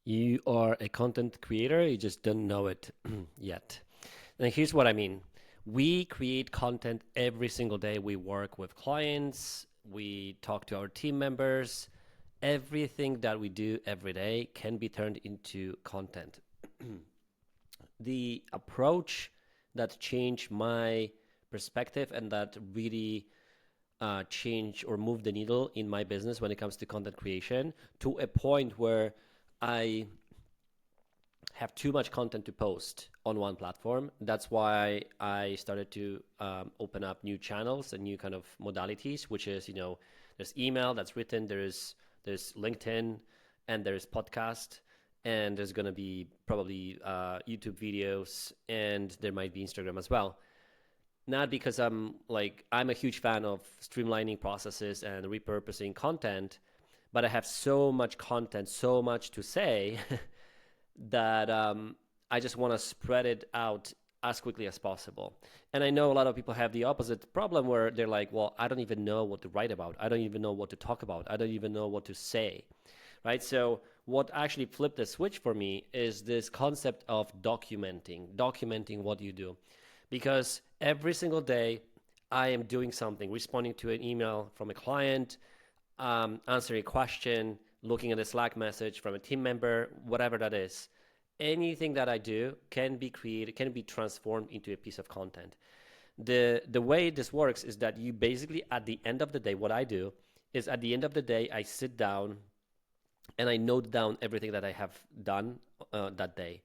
You are a content creator, you just don't know it yet. And here's what I mean. We create content every single day. We work with clients, we talk to our team members. Everything that we do every day can be turned into content. The approach that changed my perspective and that really change or move the needle in my business when it comes to content creation to a point where I have too much content to post on one platform. That's why I started to open up new channels and new kind of modalities, which is, there's email that's written, there's LinkedIn, and there's podcast, and there's going to be probably YouTube videos, and there might be Instagram as well. Not because I'm a huge fan of streamlining processes and repurposing content, but I have so much content, so much to say that I just want to spread it out as quickly as possible. And I know a lot of people have the opposite problem where they're like, well, I don't even know what to write about. I don't even know what to talk about. I don't even know what to say, right? So what actually flipped the switch for me is this concept of documenting what you do. Because every single day I am doing something, responding to an email from a client, answering a question, looking at a Slack message from a team member, whatever that is. Anything that I do can be created, can be transformed into a piece of content. The way this works is that you basically, at the end of the day, what I do is at the end of the day, I sit down and I note down everything that I have done that day.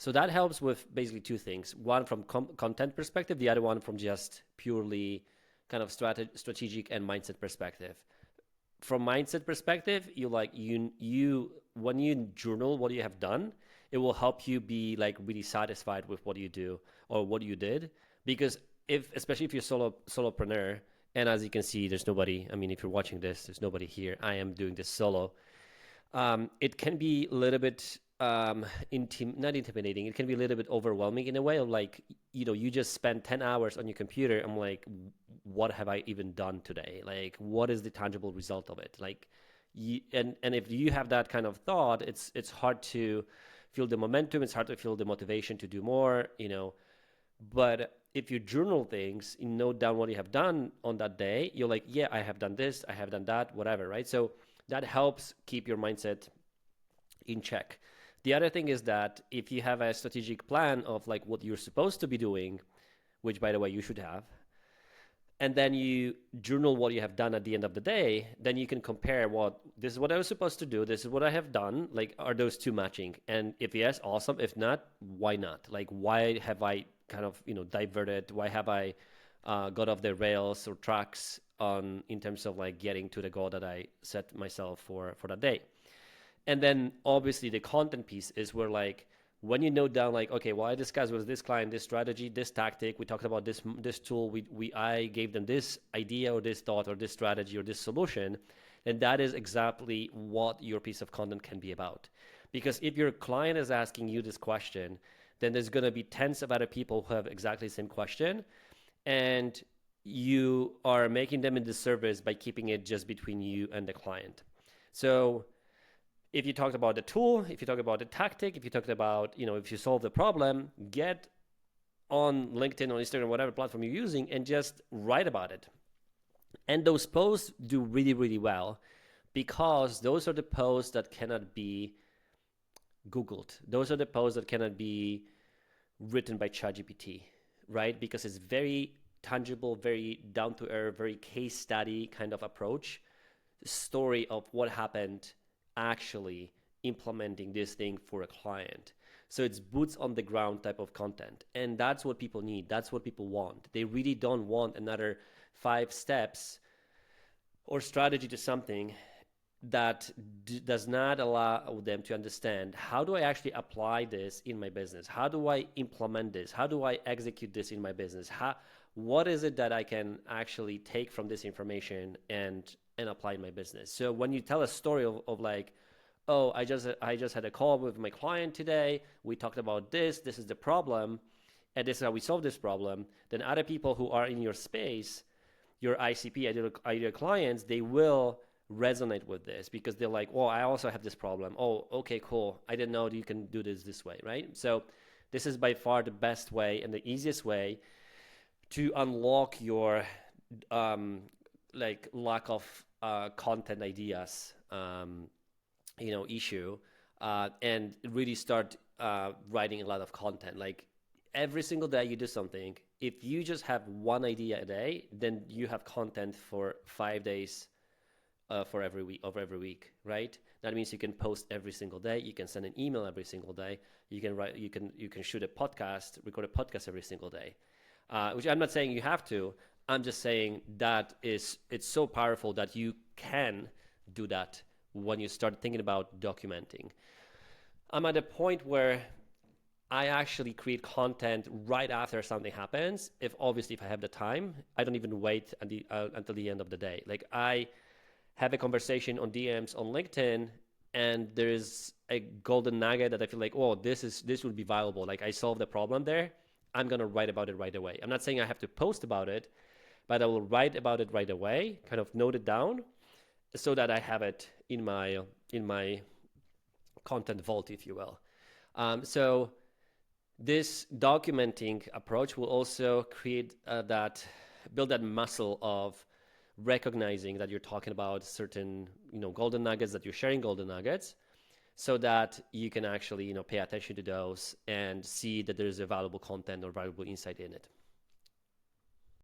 So that helps with basically two things. One from content perspective, the other one from just purely kind of strategic and mindset perspective. From mindset perspective, you when you journal what you have done, it will help you be like really satisfied with what you do or what you did. Because especially if you're solopreneur, and as you can see, there's nobody. I mean, if you're watching this, there's nobody here. I am doing this solo. It can be a little bit not intimidating. It can be a little bit overwhelming in a way of like, you just spend 10 hours on your computer. I'm like, what have I even done today? Like, what is the tangible result of it? Like, and if you have that kind of thought, it's hard to feel the momentum. It's hard to feel the motivation to do more. But if you journal things, you note down what you have done on that day, you're like, yeah, I have done this, I have done that, whatever, right? So that helps keep your mindset in check. The other thing is that if you have a strategic plan of like what you're supposed to be doing, which by the way you should have, and then you journal what you have done at the end of the day, then you can compare this is what I was supposed to do, this is what I have done, like are those two matching? And if yes, awesome. If not, why not? Like why have I kind of diverted? Why have I got off the rails or tracks on in terms of like getting to the goal that I set myself for that day? And then obviously the content piece is where like when you note down like, okay, well, I discussed with this client this strategy, this tactic, we talked about this tool, I gave them this idea or this thought or this strategy or this solution, then that is exactly what your piece of content can be about. Because if your client is asking you this question, then there's going to be tens of other people who have exactly the same question, and you are making them a disservice by keeping it just between you and the client. So if you talked about the tool, if you talk about the tactic, if you talked about, if you solve the problem, get on LinkedIn or Instagram, whatever platform you're using, and just write about it. And those posts do really, really well because those are the posts that cannot be Googled. Those are the posts that cannot be written by ChatGPT, right? Because it's very tangible, very down to earth, very case study kind of approach, story of what happened actually implementing this thing for a client. So it's boots on the ground type of content. And that's what people need. That's what people want. They really don't want another 5 steps or strategy to something that does not allow them to understand, how do I actually apply this in my business? How do I implement this? How do I execute this in my business? What is it that I can actually take from this information and apply in my business? So when you tell a story of like, oh, I just had a call with my client today, we talked about this is the problem, and this is how we solve this problem, then other people who are in your space, your ICP, ideal clients, they will resonate with this because they're like, oh, I also have this problem. Oh, okay, cool. I didn't know you can do this way, right? So this is by far the best way and the easiest way to unlock your like lack of content ideas issue, and really start writing a lot of content. Like every single day you do something. If you just have one idea a day, then you have content for 5 days for every week, right? That means you can post every single day. You can send an email every single day. You can write. You can shoot a podcast, record a podcast every single day. Which I'm not saying you have to. I'm just saying that it's so powerful that you can do that when you start thinking about documenting. I'm at a point where I actually create content right after something happens. If I have the time, I don't even wait until the end of the day. Like I have a conversation on DMs on LinkedIn, and there's a golden nugget that I feel like, oh, this would be valuable. Like I solved the problem there. I'm gonna write about it right away. I'm not saying I have to post about it, but I will write about it right away, kind of note it down, so that I have it in my content vault, if you will. So this documenting approach will also build that muscle of recognizing that you're talking about certain, golden nuggets, that you're sharing golden nuggets, so that you can actually, pay attention to those and see that there's a valuable content or valuable insight in it.